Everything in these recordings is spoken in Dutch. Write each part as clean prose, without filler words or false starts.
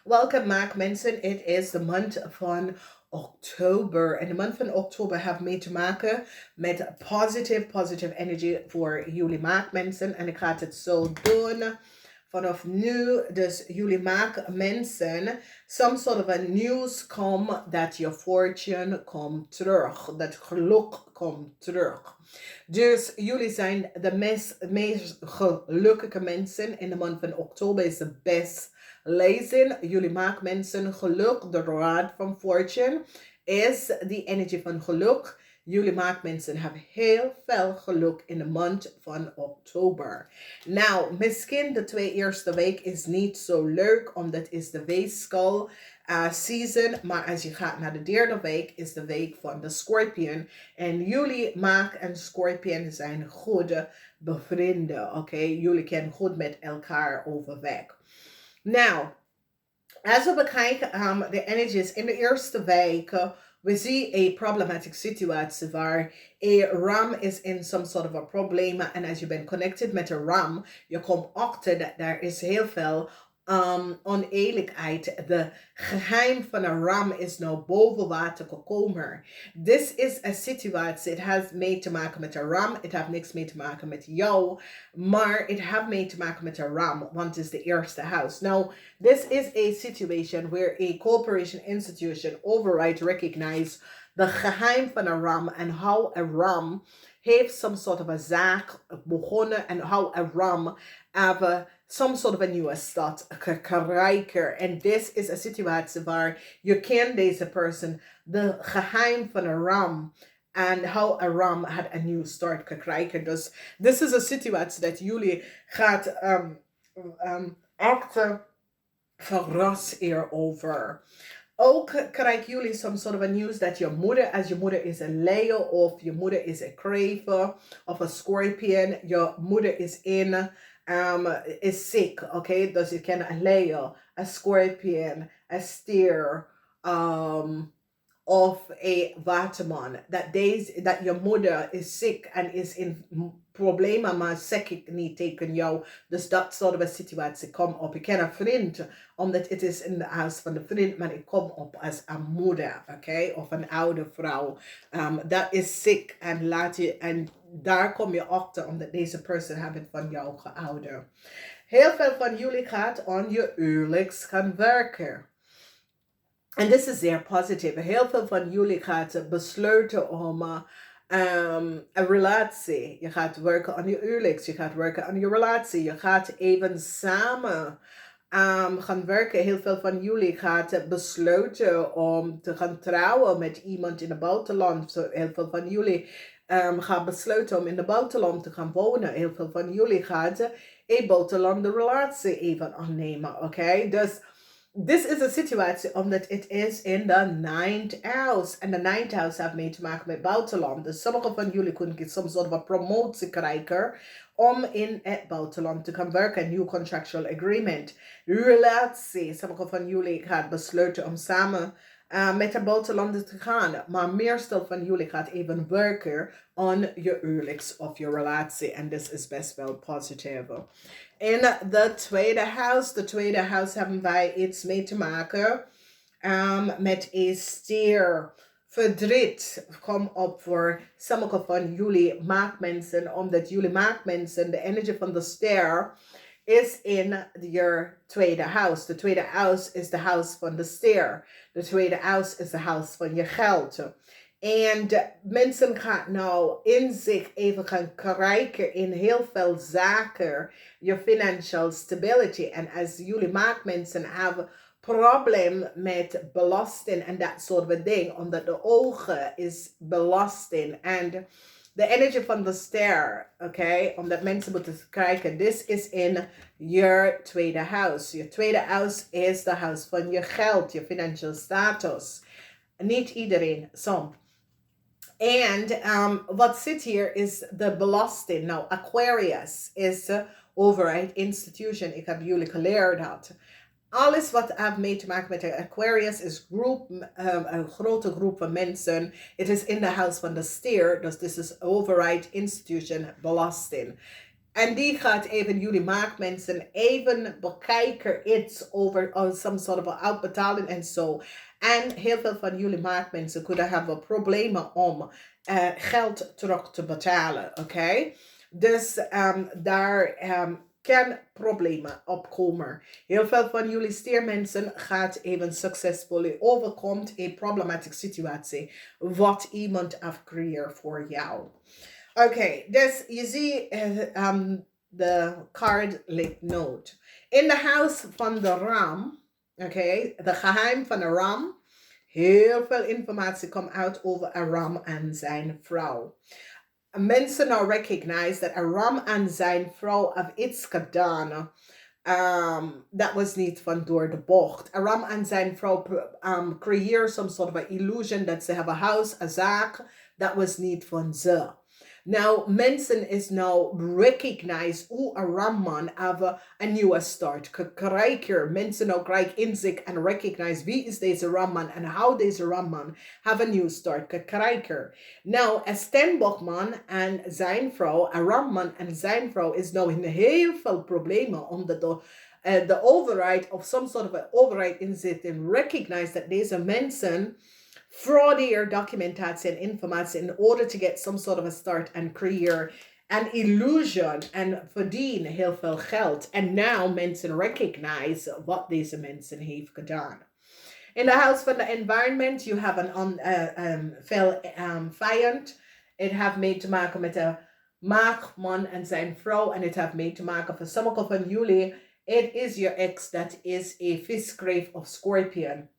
Welcome, Maak mensen. Het is de maand van oktober. En de maand van oktober heeft mee te maken met positive energy voor jullie maakmensen. En ik ga het zo doen vanaf nu. Dus jullie maakmensen, some sort of a news come that your fortune komt terug. Dat geluk komt terug. Dus jullie zijn de meest gelukkige mensen in de maand van oktober is de best. Lezing, jullie maken mensen geluk. De raad van fortune is die energie van geluk. Jullie maken mensen hebben heel veel geluk in de maand van oktober. Nou, misschien de twee eerste week is niet zo leuk, omdat is de weegschaal season. Maar als je gaat naar de derde week, is de week van de Scorpion. En jullie Maag en Scorpion zijn goede bevrienden. Oké, jullie kennen goed met elkaar overweg. Nou, als we bekijken de energies in de eerste week, we zien een problematic situatie waar een ram is in some sort of a probleem. En als je bent connected met een ram, je komt achter dat er is heel veel oneerlijkheid. De geheim van een ram is nou boven water gekomen. This is a situatie. Het heeft mee te maken met een ram. Het heeft niks mee te maken met jou. Maar het heeft mee te maken met een ram. Want het is de eerste house. Now, this is a situation where a corporation institution override recognize de geheim van een ram en how a ram heeft some sort of a zaak begonnen en how a ram have some sort of a nieuwe stad krijgen. En this is a situatie waar je kent deze person de geheim van een ram and how a ram had a new start gekregen. Dus this is a situatie dat jullie gaat acten verrast hierover. Ook krijgen jullie some sort of a news dat je moeder, als je moeder is een Leo of je moeder is een Crave of een Scorpion, je moeder is sick, oké? Dus je kent een Leo, een Scorpion, een Stier, of a waterman. Dat je moeder is sick en is in problemen, maar zeg ik niet tegen jou. Dus dat soort van situatie komt op. Ik ken een vriend, omdat het is in de huis van de vriend, maar ik kom op als een moeder, oké? Of een oude vrouw. Dat is sick en en daar kom je achter, omdat deze persoon hebben van jou gehouden. Heel veel van jullie gaat aan je huwelijks gaan werken. En dit is zeer positief. Heel veel van jullie gaat besluiten om een relatie. Je gaat werken aan je huwelijks. Je gaat werken aan je relatie. Je gaat even samen gaan werken. Heel veel van jullie gaat besluiten om te gaan trouwen met iemand in het buitenland. So, heel veel van jullie gaan besluiten om in het buitenland te gaan wonen. Heel veel van jullie gaat een buitenlandse relatie even aannemen. Oké? Dus this is a situatie omdat het is in de ninth house. En de ninth house heeft mee te maken met buitenland. Dus sommige van jullie kunnen soms soort van promotie krijgen om in het buitenland te gaan werken. Een nieuw contractual agreement. Relatie. Sommige van jullie gaat besluiten om samen met de buitenlanden te gaan. Maar meestal van jullie gaat even werken aan je huwelijks of je relatie. En dit is best wel positief. In de tweede house hebben wij iets mee te maken met een stier. Verdriet komt op voor sommige van jullie maakmensen, omdat jullie maakmensen, de energie van de ster is in je tweede house. De tweede house is de house van de ster. De tweede house is de house van je geld. En mensen gaan nou in zich even gaan krijgen in heel veel zaken. Je financial stability. En als jullie maakmensen hebben probleem met belasting en dat soort van ding. Omdat de ogen is belasting. En de energie van de ster. Oké. Omdat mensen moeten kijken. Dit is in je tweede house. Je tweede house is de house van je geld. Je financial status. Niet iedereen. Some. En wat zit hier is de belasting. Nou, Aquarius is de overheid institution. Ik heb jullie geleerd dat. Alles wat heeft mee te maken met de Aquarius is een grote groep van mensen. Het is in de huis van de stier. Dus dit is overheid institution belasting. En die gaat even jullie maagdmensen even bekijken iets over some sort of uitbetaling en zo. En heel veel van jullie maagdmensen kunnen hebben problemen om geld terug te betalen. Oké? Dus daar kan problemen opkomen. Heel veel van jullie steermensen gaat even succesvol overkomt een problematische situatie. Wat iemand afcreëert voor jou. Oké, dus je ziet de kaartlegging note. In de huis van de ram, oké, de geheim van de ram. Heel veel informatie komt uit over een ram en zijn vrouw. Mensen nou recognize dat een ram en zijn vrouw have iets gedaan. Dat was niet van door de bocht. Een ram en zijn vrouw creëer some sort of illusion dat ze hebben een huis, een zaak. Dat was niet van ze. Nou, mensen is nou recognize hoe een ramman have een nieuwe start. Krijgen mensen nou krijgen inzicht en recognize wie is deze ramman en how deze ramman have a new start. Krijgen. Nou, een steenbokman en zijn vrouw, een ramman en zijn vrouw is nou in heel veel problemen omdat de overheid of some sort of overheid in zit en recognize dat deze mensen fraudier documentatie en informatie in order to get some sort of a start and create an illusion en verdienen heel veel geld. En now mensen recognize wat deze mensen heeft gedaan. In the house van de environment, you have veel vijand. Het heeft mee te maken met de maagdman en zijn vrouw. En het heeft mee te maken voor sommige van jullie. Het is je ex, dat is een viskreef of scorpion.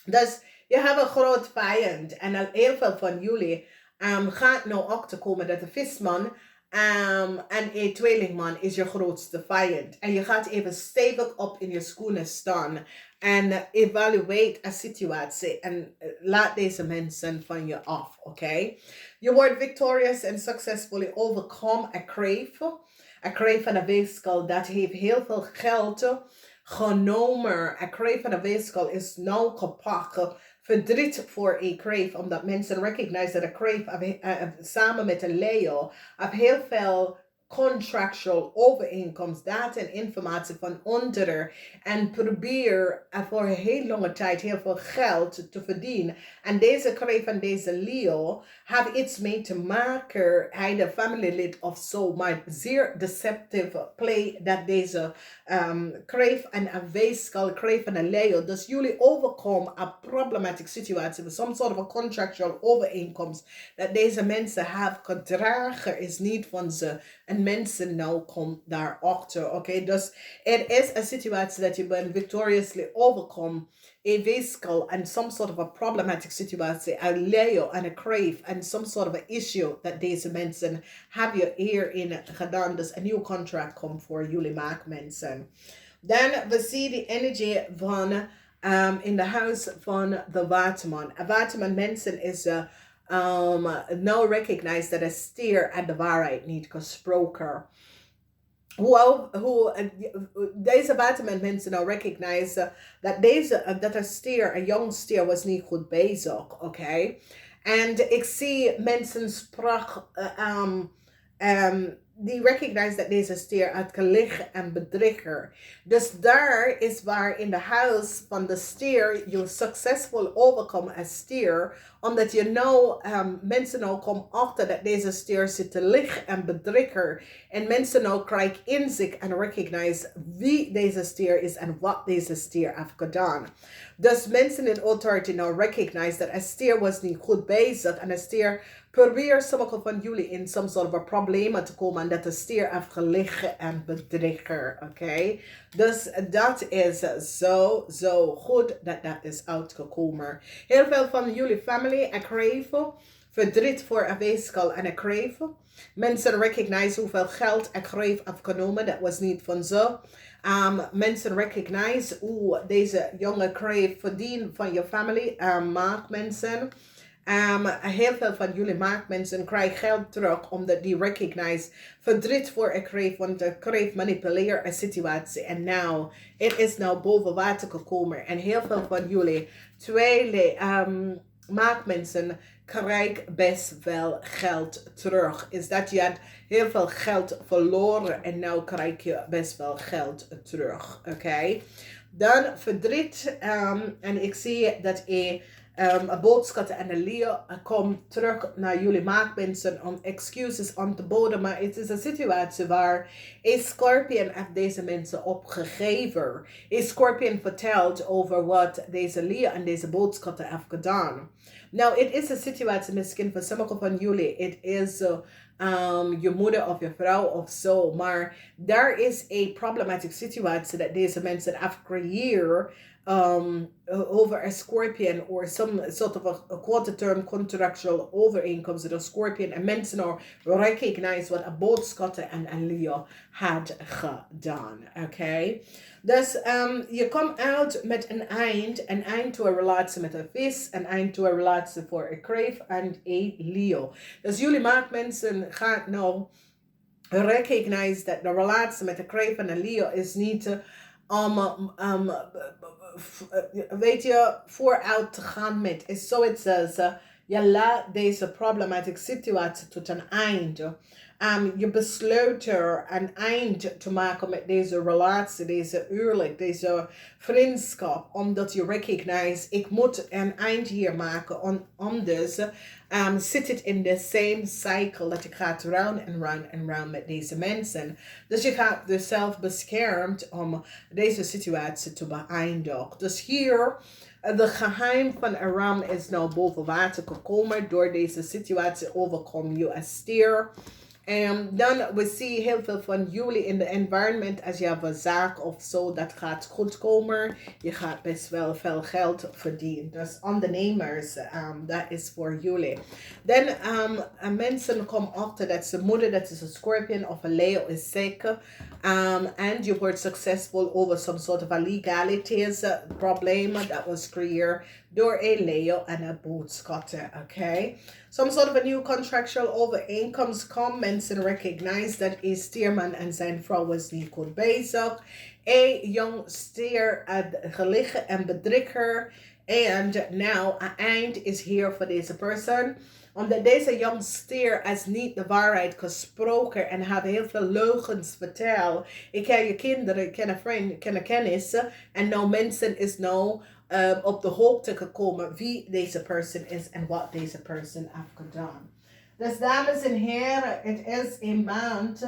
Dus je hebt een groot vijand. En heel veel van jullie gaat nou achterkomen dat de visman en een tweelingman is je grootste vijand. En je gaat even stevig op in je schoenen staan. En evaluate een situatie. En laat deze mensen van je af. Oké? Je wordt victorious en succesvol overkomen. Een kreef. Een kreef van een weeskal dat heeft heel veel geld genomen. Een kreef van een weeskal is nou gepakt. Verdriet voor een kreef, omdat mensen recognize dat een kreef samen met een Leo heel veel contractual overeenkomst, data en informatie van onderen en probeer voor een heel lange tijd heel veel geld te verdienen. En deze kreef en deze Leo hebben iets mee te maken, hij de familielid of zo, maar zeer deceptive play dat deze kreef en een weeskal, kreef en een Leo, dus jullie overkomen een problematische situatie, with some sort of a contractual overeenkomst, dat deze mensen hebben gedragen is niet van ze. En mensen nou komen daarachter. Oké, dus het is een situatie dat je bent victoriously overkomt. Een weeskal en some sort of a problematic situatie. Een Leo en een kreef en some sort of a issue dat deze mensen hebben je hierin gedaan. Dus een nieuw contract komt voor jullie maakmensen. Dan we zien de energie van in de huis van de waterman. Een waterman mensen is now recognize dat een stier en de waarheid niet gesproken. Deze waterman mensen nou recognize dat een stier, een jong stier was niet goed bezig, oké? En ik zie mensen die recognize dat deze stier had gelicht en bedrieger. Dus daar is waar in de huis van de stier je succesvol overkomt als stier. Omdat je nou mensen nou komen achter dat deze stier zit te liegen en bedrieger. En mensen nou krijgen inzicht en recognize wie deze stier is en wat deze stier heeft gedaan. Dus mensen in authority nou recognize dat een stier was niet goed bezig en een stier probeer sommige van jullie in some sort of a problemen te komen en dat de stier heeft gelegen en bedrieger, oké? Dus dat is zo goed dat dat is uitgekomen. Heel veel van jullie familie, een kreef, verdriet voor een weeskal en een kreef. Mensen recognize hoeveel geld een kreef heeft genomen, dat was niet van ze. Mensen recognize hoe deze jonge kreef verdient van je familie, maakt mensen. Heel veel van jullie maakmensen krijgen geld terug omdat die recognize verdriet voor een kreef, want de kreef manipuleert een situatie. En nou, het is nou boven water gekomen. En heel veel van jullie maakmensen, krijg best wel geld terug. Is dat je had heel veel geld verloren en nu krijg je best wel geld terug. Oké. Dan verdriet. En ik zie dat een boodschap en een leer komt terug naar jullie maakmensen om excuses aan te boden. Maar het is een situatie waar een Scorpion heeft deze mensen opgegeven. Een Scorpion vertelt over wat deze leer en deze boodschap heeft gedaan. Nou, het is een situatie misschien voor sommigen van jullie. Het is je moeder of je vrouw of zo. Maar daar is een problematische situatie dat deze mensen hebben gecreëerd over a Scorpion or some sort of a quarter-term contractual overeenkomst with a Scorpion. En mensen are recognize wat een boodschap en een Leo had gedaan. Oké. Dus je komt uit met een eind to een relatie met een vis, een eind to een relatie voor een kreef en een Leo. Dus jullie maakmensen gaan nou recognize dat de relatie met een kreef en een Leo is niet weet je, vooruit te gaan met. Is zoiets als je laat deze problematische situatie tot een einde. Je besluit er een eind te maken met deze relatie, deze huwelijk, deze vriendschap, omdat je recognize, ik moet een eind hier maken, anders zit het in the same cycle dat je gaat round and round and round met deze mensen. Dus je gaat jezelf beschermd om deze situatie te beëindigen. Dus hier, de geheim van Aram is nou boven water gekomen. Door deze situatie overkom je als stier. En dan, we zien heel veel van jullie in de environment. Als je hebt een zaak of zo, dat gaat goed komen. Je gaat best wel veel geld verdienen. Dus ondernemers, dat is voor jullie. Dan, mensen komen achter dat zijn moeder, dat is een Scorpion of een Leo, is ziek. And you were successful over some sort of a legalities problem that was created door een Leo en een boodschatter. Okay? Some sort of a new contractual overeenkomst komt. Mensen recognize dat een stierman en zijn vrouw was niet goed bezig. Een jong stier had gelegen en bedrieger. And now een eind is hier voor deze persoon. Omdat deze jong stier als niet de waarheid gesproken en had heel veel leugens verteld. Ik ken je kinderen, ik ken een vriend, ik ken een kennis. En nou mensen is nou op de hoogte gekomen wie deze persoon is en wat deze persoon heeft gedaan. Dus dames en heren, het is een maand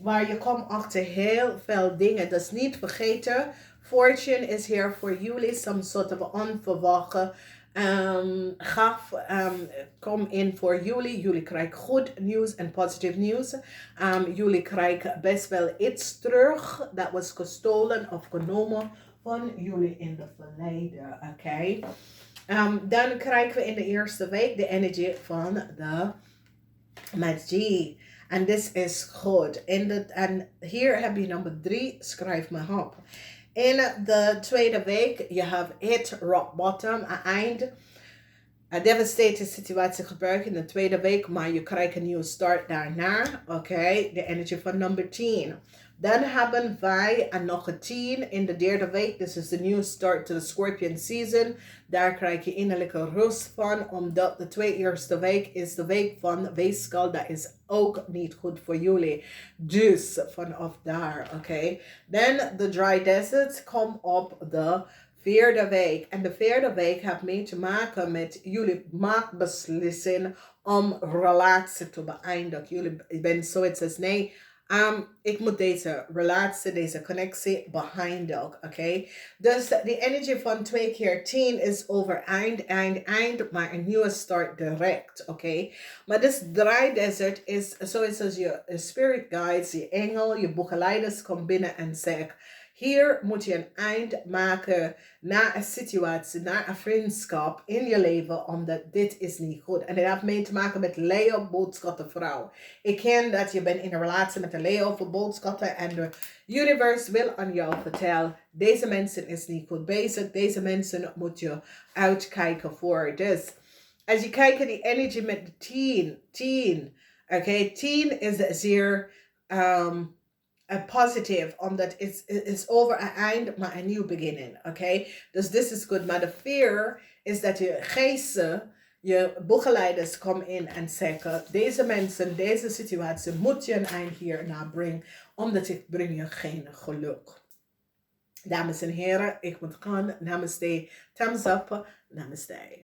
waar je komt achter heel veel dingen. Dus niet vergeten, fortune is here for jullie, some sort of onverwachte gaf kom in voor jullie. Jullie krijgen goed nieuws en positief nieuws. Jullie krijgen best wel iets terug dat was gestolen of genomen van jullie in het verleden. Oké. Dan krijgen we in de eerste week de energie van de magie. En dit is goed. En hier heb je nummer 3. Schrijf me op. In de tweede week, je hebt hit rock bottom, een eind. Een devastating situatie gebruiken in de tweede week, maar je krijgt een nieuwe start daarna. Oké, de energie van nummer 10. Dan hebben wij nog een 10 in de derde week. This is the new start to the Scorpion season. Daar krijg je innerlijke rust van, omdat de twee eerste week is de week van weegschaal. Dat is ook niet goed voor jullie. Dus vanaf daar, oké. Dan de dry desert komt op de vierde week. En de vierde week heeft mee te maken met jullie maakbeslissing om relatie te beëindigen. Jullie bent zoiets als nee. Ik moet deze relatie, deze connectie beëindigen, oké? Dus de energie van 2 keer 10 is over eind, maar een nieuwe start direct, oké? Maar dus dry desert is zoiets als je spirit guides, je engel, je begeleiders komen binnen en zeggen, hier moet je een eind maken naar een situatie, naar een vriendschap in je leven, omdat dit is niet goed. En dat heeft mee te maken met Leo, boodschappen vrouw. Ik ken dat je bent in een relatie met een Leo voor boodschappen en de universe wil aan jou vertellen, deze mensen is niet goed bezig, deze mensen moet je uitkijken voor. Dus als je kijkt naar die energie met de 10, oké, 10 is zeer positief, omdat het is over een eind, maar een nieuw beginning, oké? Dus dit is goed, maar de fear is dat je geesten, je begeleiders komen in en zeggen, deze mensen, deze situatie moet je een eind hierna brengen, omdat ik breng je geen geluk. Dames en heren, ik moet gaan. Namaste. Thumbs up. Namaste.